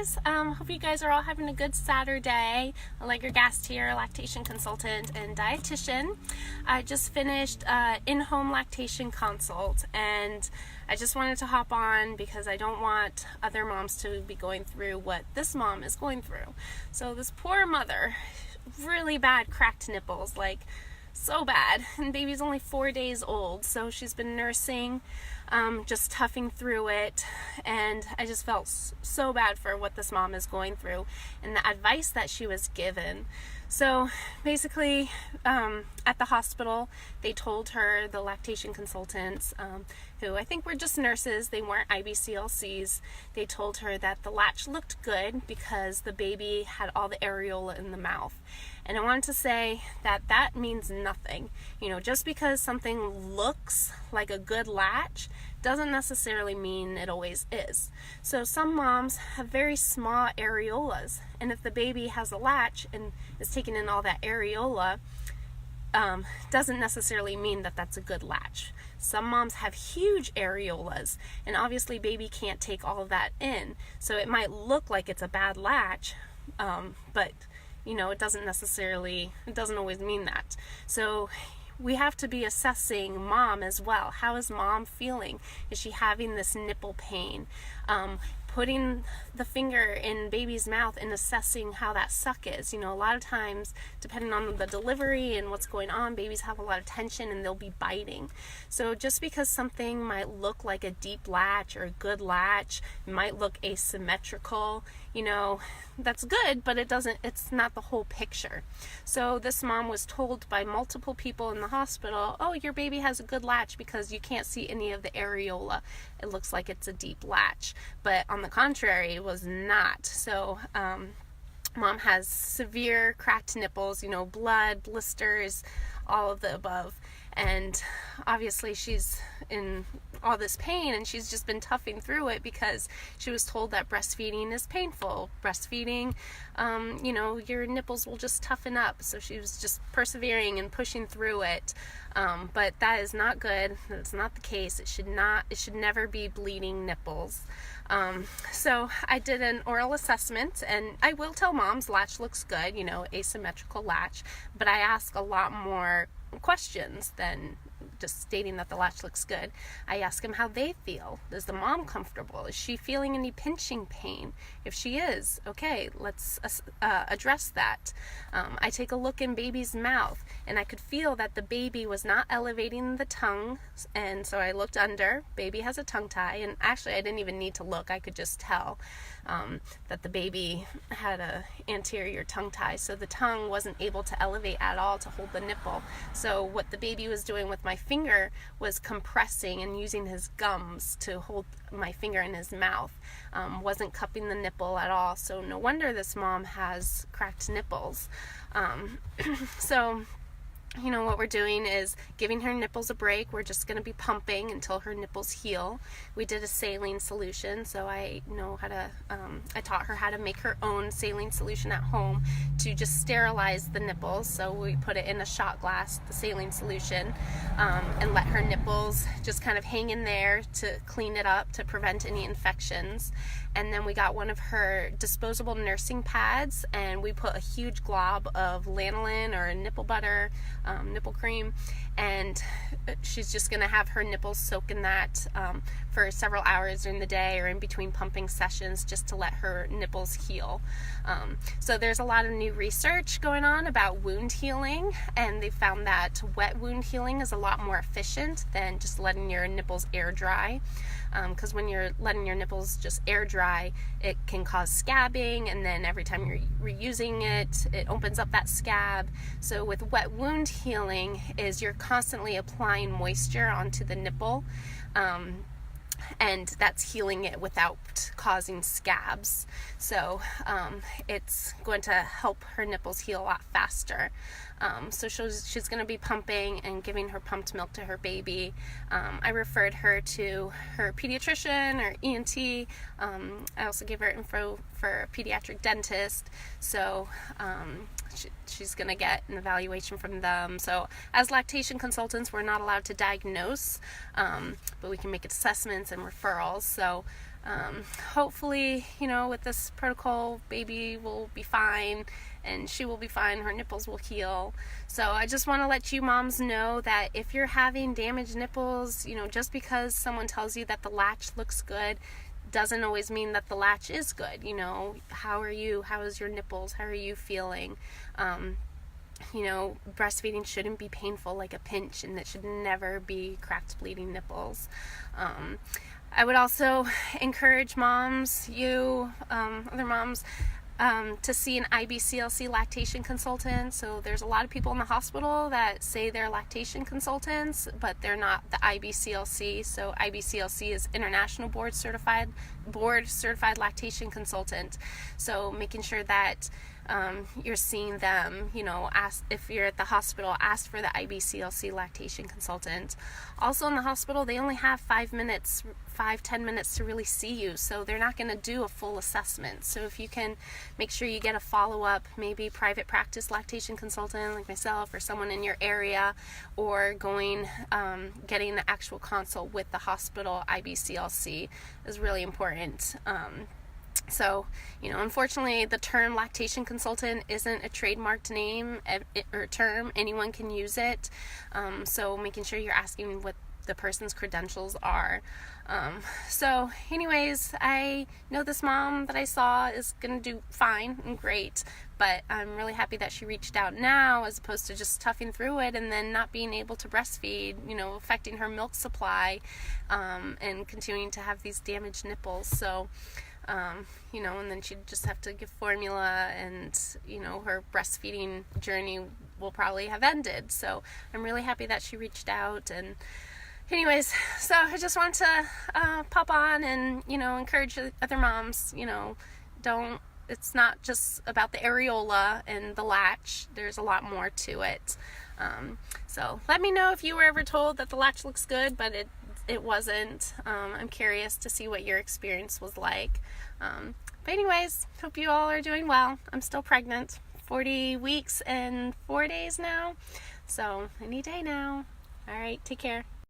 guys. Hope you guys are all having a good Saturday. Allegra Gast here, lactation consultant and dietitian. I just finished in-home lactation consult, and I just wanted to hop on because I don't want other moms to be going through what this mom is going through. So this poor mother, really bad cracked nipples, like so bad, and baby's only 4 days old, so she's been nursing, just toughing through it, and I just felt so bad for what this mom is going through and the advice that she was given. So basically, at the hospital, they told her, the lactation consultants, who I think were just nurses, they weren't IBCLCs, they told her that the latch looked good because the baby had all the areola in the mouth. And I wanted to say that that means nothing. You know, just because something looks like a good latch doesn't necessarily mean it always is. So some moms have very small areolas, and if the baby has a latch and is taking in all that areola, doesn't necessarily mean that that's a good latch. Some moms have huge areolas, and obviously baby can't take all of that in. So it might look like it's a bad latch, but you know, it doesn't always mean that. So we have to be assessing mom as well. How is mom feeling? Is she having this nipple pain? Putting the finger in baby's mouth and assessing how that suck is. You know, a lot of times, depending on the delivery and what's going on, babies have a lot of tension and they'll be biting. So just because something might look like a deep latch or a good latch, it might look asymmetrical, you know, that's good, but it's not the whole picture. So this mom was told by multiple people in the hospital, oh, your baby has a good latch because you can't see any of the areola. It looks like it's a deep latch. But on the contrary, it was not. So mom has severe cracked nipples, you know, blood, blisters, all of the above. And obviously she's in all this pain, and she's just been toughing through it because she was told that breastfeeding is painful. Breastfeeding, you know, your nipples will just toughen up. So she was just persevering and pushing through it. But that is not good. That's not the case. It should never be bleeding nipples. So I did an oral assessment, and I will tell moms latch looks good, you know, asymmetrical latch, but I ask a lot more questions than just stating that the latch looks good. I ask them how they feel. Is the mom comfortable? Is she feeling any pinching pain? If she is, okay, let's address that. I take a look in baby's mouth, and I could feel that the baby was not elevating the tongue, and so I looked under. Baby has a tongue tie, and actually I didn't even need to look. I could just tell that the baby had a anterior tongue tie, so the tongue wasn't able to elevate at all to hold the nipple. So what the baby was doing with my finger was compressing and using his gums to hold my finger in his mouth. Wasn't cupping the nipple at all, so no wonder this mom has cracked nipples. So you know, what we're doing is giving her nipples a break. We're just going to be pumping until her nipples heal. We did a saline solution, so I know how to, I taught her how to make her own saline solution at home to just sterilize the nipples. So we put it in a shot glass, the saline solution, and let her nipples just kind of hang in there to clean it up, to prevent any infections. And then we got one of her disposable nursing pads, and we put a huge glob of lanolin or nipple butter, nipple cream, and she's just going to have her nipples soak in that for several hours during the day or in between pumping sessions, just to let her nipples heal. So there's a lot of new research going on about wound healing, and they found that wet wound healing is a lot more efficient than just letting your nipples air dry. Because when you're letting your nipples just air dry, it can cause scabbing, and then every time you're reusing it, it opens up that scab. So with wet wound healing is you're constantly applying moisture onto the nipple, and that's healing it without causing scabs. So it's going to help her nipples heal a lot faster. So she's going to be pumping and giving her pumped milk to her baby. I referred her to her pediatrician or ENT. I also gave her info for a pediatric dentist. So she's going to get an evaluation from them. So as lactation consultants, we're not allowed to diagnose, but we can make assessments and referrals. So Hopefully, with this protocol, baby will be fine and she will be fine. Her nipples will heal. So I just want to let you moms know that if you're having damaged nipples, just because someone tells you that the latch looks good doesn't always mean that the latch is good. How are you? How is your nipples? How are you feeling? Breastfeeding shouldn't be painful like a pinch, and it should never be cracked, bleeding nipples. I would also encourage moms, other moms, to see an IBCLC lactation consultant. So there's a lot of people in the hospital that say they're lactation consultants, but they're not the IBCLC. So IBCLC is International Board Certified Lactation Consultant. So making sure that you're seeing them, if you're at the hospital, ask for the IBCLC lactation consultant. Also in the hospital, they only have 5-10 minutes to really see you, so they're not going to do a full assessment. So if you can make sure you get a follow-up, maybe private practice lactation consultant like myself or someone in your area, or getting the actual consult with the hospital IBCLC is really important. So, unfortunately, the term lactation consultant isn't a trademarked name or term. Anyone can use it. So making sure you're asking what the person's credentials are. So anyways, I know this mom that I saw is going to do fine and great, but I'm really happy that she reached out now as opposed to just toughing through it and then not being able to breastfeed, affecting her milk supply, and continuing to have these damaged nipples. So, and then she'd just have to give formula, and, her breastfeeding journey will probably have ended. So I'm really happy that she reached out. And anyways, so I just want to pop on and, encourage other moms, it's not just about the areola and the latch. There's a lot more to it. So let me know if you were ever told that the latch looks good, but it wasn't. I'm curious to see what your experience was like. But anyways, hope you all are doing well. I'm still pregnant, 40 weeks and 4 days now. So any day now. All right, take care.